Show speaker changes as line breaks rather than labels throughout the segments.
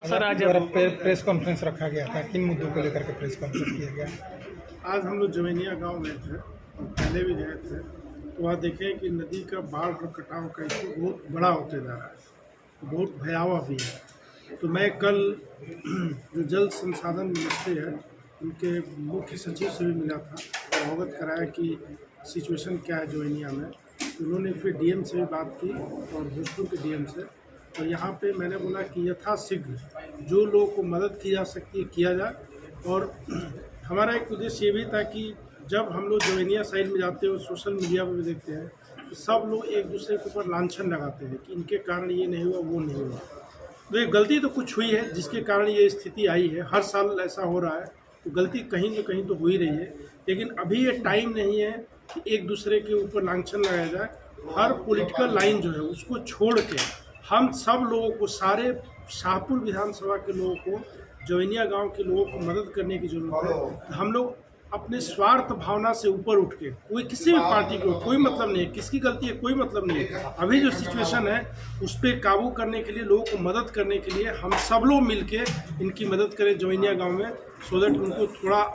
Sir आज
press conference रखा गया था, किन मुद्दों को लेकर के प्रेस कॉन्फ्रेंस किया गया?
आज हम लोग जवैनिया गांव गए थे और पहले भी गए थे, तो वहाँ देखें कि नदी का बाढ़ और कटाव का इशू बहुत बड़ा होते जा रहा है, बहुत भयावह भी है। तो मैं कल जो जल संसाधन मिनिस्ट्री है उनके मुख्य सचिव से भी मिला था और अवगत कराया कि सिचुएशन क्या है जवैनिया में। उन्होंने फिर डीएम से भी बात की और भोजपुर के डीएम से, और यहाँ पे मैंने बोला कि यथाशीघ्र जो लोगों को मदद की जा सकती है किया जाए। और हमारा एक उद्देश्य ये भी था कि जब हम लोग जवैनिया साइड में जाते हैं और सोशल मीडिया पर भी देखते हैं तो सब लोग एक दूसरे के ऊपर लांछन लगाते हैं कि इनके कारण ये नहीं हुआ वो नहीं हुआ। तो ये गलती तो कुछ हुई है जिसके कारण ये स्थिति आई है, हर साल ऐसा हो रहा है, तो गलती कहीं न कहीं तो हो ही रही है। लेकिन अभी ये टाइम नहीं है कि एक दूसरे के ऊपर लांछन लगाया जाए। हर पॉलिटिकल लाइन जो है उसको छोड़ के हम सब लोगों को, सारे शाहपुर विधानसभा के लोगों को, जवैनिया गांव के लोगों को मदद करने की जरूरत है। हम लोग अपने स्वार्थ भावना से ऊपर उठ के, कोई किसी भी पार्टी को कोई मतलब नहीं है, किसकी गलती है कोई मतलब नहीं है, अभी जो सिचुएशन है उस पर काबू करने के लिए, लोगों को मदद करने के लिए हम सब लोग मिल के इनकी मदद करें जवैनिया गाँव में, सो दैट उनको थोड़ा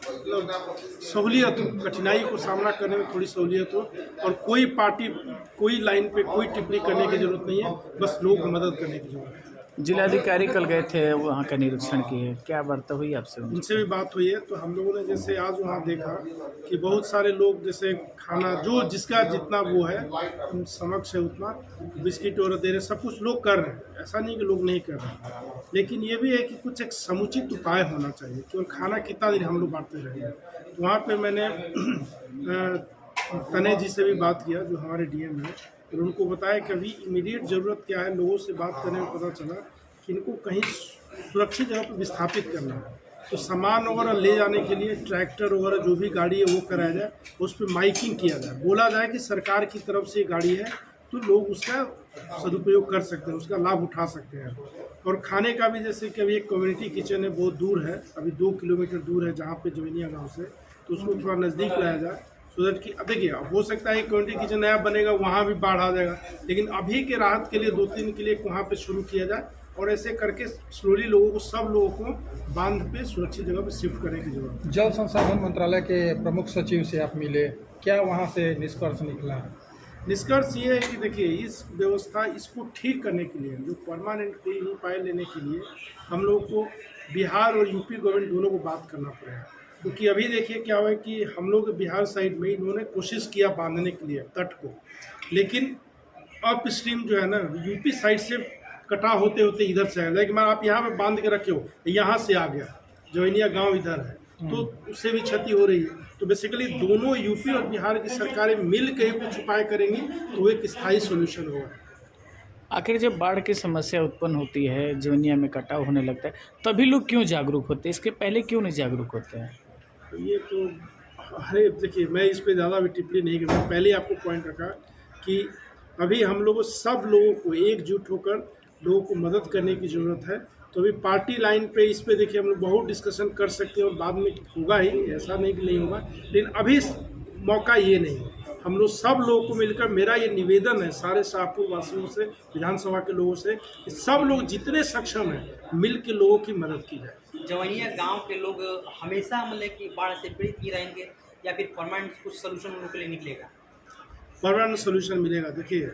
सहूलियत हो, कठिनाई को सामना करने में थोड़ी सहूलियत हो। और कोई पार्टी, कोई लाइन पे कोई टिप्पणी करने की जरूरत नहीं है, बस लोगों को मदद करने की जरूरत है।
जिलाधिकारी कल गए थे, वहाँ का निरीक्षण किए, क्या वार्ता हुई आपसे?
उनसे भी बात हुई है। तो हम लोगों ने जैसे आज वहाँ देखा कि बहुत सारे लोग जैसे खाना जो जिसका जितना वो है समक्ष है उतना बिस्किट और दे रहे, सब कुछ लोग कर रहे हैं, ऐसा नहीं कि लोग नहीं कर रहे हैं। लेकिन ये भी है कि कुछ एक समुचित उपाय होना चाहिए, केवल खाना कितना दिन हम लोग बांटते रहेंगे। तो वहाँ पे मैंने तने जी से भी बात किया जो हमारे डीएम है, और उनको बताया कि अभी इमीडिएट ज़रूरत क्या है। लोगों से बात करने में पता चला कि इनको कहीं सुरक्षित जगह पर विस्थापित करना है, तो सामान वगैरह ले जाने के लिए ट्रैक्टर वगैरह जो भी गाड़ी है वो कराया जाए, उस पर माइकिंग किया जाए, बोला जाए कि सरकार की तरफ से गाड़ी है तो लोग उसका सदुपयोग कर सकते हैं, उसका लाभ उठा सकते हैं। और खाने का भी जैसे कि अभी एक कम्युनिटी किचन है, बहुत दूर है, अभी 2 किलोमीटर दूर है जहाँ पे जवैनिया गाँव से, तो उसको थोड़ा नज़दीक लाया जाए, सो दैट कि देखिए हो सकता है कम्युनिटी किचन नया बनेगा वहाँ भी बाढ़ आ जाएगा, लेकिन अभी के राहत के लिए 2-3 दिन के लिए वहाँ पे शुरू किया जाए, और ऐसे करके स्लोली लोगों को, सब लोगों को बांध पे सुरक्षित जगह पे शिफ्ट करने की जरूरत है।
जल संसाधन मंत्रालय के प्रमुख सचिव से आप मिले, क्या वहाँ से निष्कर्ष निकला?
निष्कर्ष ये है कि देखिए इस व्यवस्था, इसको ठीक करने के लिए, जो परमानेंट उपाय लेने के लिए हम लोग को बिहार और यूपी गवर्नमेंट दोनों को बात करना पड़ेगा। क्योंकि अभी देखिए क्या हुआ है कि हम लोग बिहार साइड में इन्होंने कोशिश किया बांधने के लिए तट को, लेकिन अप स्ट्रीम जो है ना यूपी साइड से कटाव होते होते इधर से आया, लेकिन आप यहाँ पे बांध के रखे हो, यहाँ से आ गया, जवैनिया गांव इधर है, तो उससे भी क्षति हो रही है। तो बेसिकली दोनों यूपी और बिहार की सरकारें मिल के कुछ उपाय करेंगी तो एक स्थायी सोल्यूशन होगा।
आखिर जब बाढ़ की समस्या उत्पन्न होती है, जवैनिया में कटाव होने लगता है, तभी लोग क्यों जागरूक होते हैं? इसके पहले क्यों नहीं जागरूक होते हैं?
तो ये तो, अरे देखिए मैं इस पर ज़्यादा भी टिप्पणी नहीं करता, पहले आपको पॉइंट रखा कि अभी हम लोगों, सब लोगों को एकजुट होकर लोगों को मदद करने की ज़रूरत है। तो अभी पार्टी लाइन पे इस पे देखिए हम लोग बहुत डिस्कशन कर सकते हैं और बाद में होगा ही, ऐसा नहीं कि नहीं होगा, लेकिन अभी मौका ये नहीं है। हम लोग सब लोगों को मिलकर, मेरा ये निवेदन है सारे शाहपुर वासियों से, विधानसभा के लोगों से, कि सब लोग जितने सक्षम हैं मिल के लोगों की मदद की जाए।
जवैनिया गांव के लोग हमेशा मतलब कि बाढ़ से पीड़ित ही रहेंगे या फिर परमानेंट कुछ सोल्यूशन उनके लिए निकलेगा?
परमानेंट सोल्यूशन मिलेगा। देखिए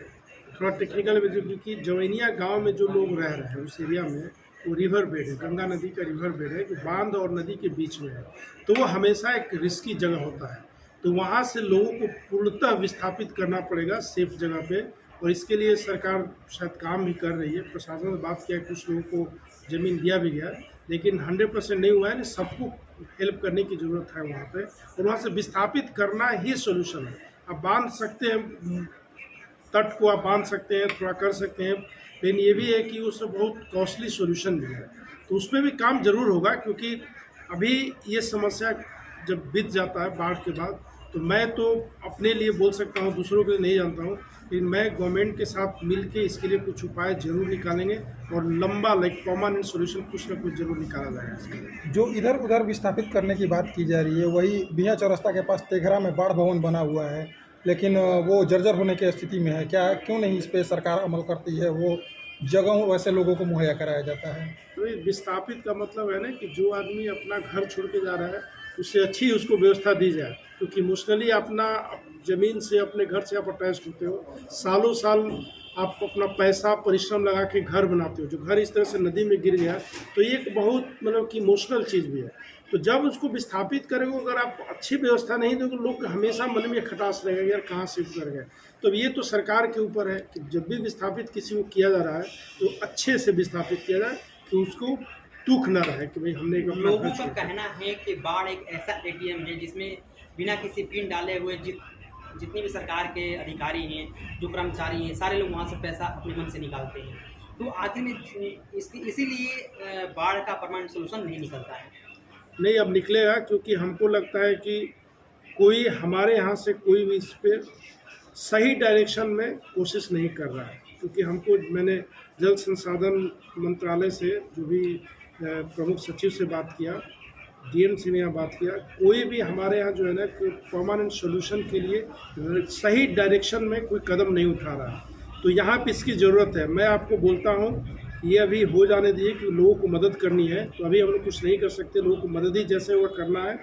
थोड़ा टेक्निकल में, क्योंकि जवैनिया गांव में जो लोग रह रहे हैं उस एरिया में, वो रिवर बेड है, गंगा नदी का रिवर बेड है जो बांध और नदी के बीच में है, तो वो हमेशा एक रिस्की जगह होता है। तो वहाँ से लोगों को पूर्णतः विस्थापित करना पड़ेगा सेफ जगह पे, और इसके लिए सरकार शायद काम भी कर रही है। प्रशासन से बात किया, कुछ लोगों को ज़मीन दिया भी गया, लेकिन 100% नहीं हुआ है। सबको हेल्प करने की ज़रूरत है वहाँ पे, और वहाँ से विस्थापित करना ही सोल्यूशन है। आप बांध सकते हैं, तट को आप बांध सकते हैं, थोड़ा कर सकते हैं, लेकिन ये भी है कि उससे बहुत कॉस्टली सोल्यूशन भी है, तो उस पर भी काम जरूर होगा। क्योंकि अभी ये समस्या जब बीत जाता है बाढ़ के बाद, तो मैं तो अपने लिए बोल सकता हूँ, दूसरों के लिए नहीं जानता हूँ, लेकिन मैं गवर्नमेंट के साथ मिलके इसके लिए कुछ उपाय जरूर निकालेंगे, और लंबा परमानेंट सोल्यूशन कुछ ना कुछ जरूर निकाला जाएगा इसके लिए।
जो इधर उधर विस्थापित करने की बात की जा रही है, वही बिया चौरस्ता के पास तेघरा में बाढ़ भवन बना हुआ है, लेकिन वो जर्जर होने की स्थिति में है। क्या, क्यों नहीं इस पर सरकार अमल करती है? वो जगहों वैसे लोगों को मुहैया कराया जाता है।
तो ये विस्थापित का मतलब है ना कि जो आदमी अपना घर छोड़ के जा रहा है उससे अच्छी उसको व्यवस्था दी जाए, क्योंकि इमोशनली अपना ज़मीन से अपने घर से आप अटैच होते हो, सालों साल आप अपना पैसा परिश्रम लगा के घर बनाते हो, जो घर इस तरह से नदी में गिर गया तो ये एक बहुत मतलब कि इमोशनल चीज़ भी है। तो जब उसको विस्थापित करेंगे, अगर आप अच्छी व्यवस्था नहीं दोगे, लोग हमेशा मन में खटास रहेगा यार कहाँ शिफ्ट कर गए। तो ये तो सरकार के ऊपर है कि जब भी विस्थापित किसी को किया जा रहा है तो अच्छे से विस्थापित किया जाए कि उसको दुख न रहे कि भाई हमने एक अपना
लोगों
घर
का
छोड़ दिया।
कहना है कि बाढ़ एक ऐसा एटीएम है जिसमें बिना किसी पिन डाले हुए जितने भी सरकार के अधिकारी हैं, जो कर्मचारी हैं, सारे लोग वहाँ से पैसा अपने मन से निकालते हैं। तो आखिर में इसीलिए बाढ़ का परमानेंट सोल्यूशन नहीं निकलता है।
नहीं, अब निकलेगा, क्योंकि हमको लगता है कि कोई हमारे यहाँ से कोई भी इस पर सही डायरेक्शन में कोशिश नहीं कर रहा है। क्योंकि मैंने जल संसाधन मंत्रालय से जो भी प्रमुख सचिव से बात किया, डीएम से यहाँ बात किया, कोई भी हमारे यहाँ जो है ना कि परमानेंट सोल्यूशन के लिए सही डायरेक्शन में कोई कदम नहीं उठा रहा है। तो यहाँ पे इसकी ज़रूरत है। मैं आपको बोलता हूँ ये अभी हो जाने दिए कि लोगों को मदद करनी है, तो अभी हम लोग कुछ नहीं कर सकते, लोगों को मदद ही जैसे वो करना है।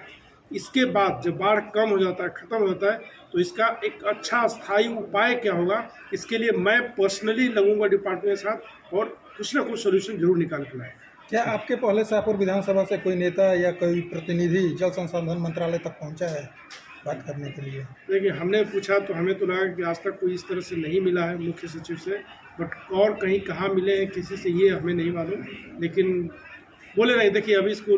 इसके बाद जब बाढ़ कम हो जाता है, ख़त्म हो जाता है, तो इसका एक अच्छा स्थायी उपाय क्या होगा, इसके लिए मैं पर्सनली लगूंगा डिपार्टमेंट के साथ और कुछ ना कुछ सोल्यूशन जरूर निकाल कर लाएँ।
क्या आपके पहले शाहपुर विधानसभा से कोई नेता या कोई प्रतिनिधि जल संसाधन मंत्रालय तक पहुंचा है बात करने के लिए?
देखिए, हमने पूछा तो हमें तो लगा कि आज तक कोई इस तरह से नहीं मिला है मुख्य सचिव से, बट और कहीं कहाँ मिले हैं किसी से ये हमें नहीं मालूम। लेकिन बोले रहे, देखिए अभी इसको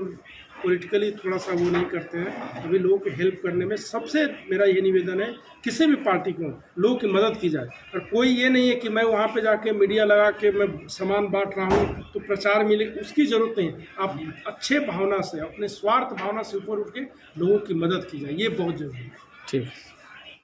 पॉलिटिकली थोड़ा सा वो नहीं करते हैं, अभी लोगों की हेल्प करने में सबसे मेरा ये निवेदन है, किसी भी पार्टी को लोगों की मदद की जाए। और कोई ये नहीं है कि मैं वहाँ पे जाके मीडिया लगा के मैं सामान बांट रहा हूँ तो प्रचार मिले, उसकी ज़रूरत नहीं। आप अच्छे भावना से, अपने स्वार्थ भावना से ऊपर उठ के लोगों की मदद की जाए, ये बहुत ज़रूरी है।
ठीक।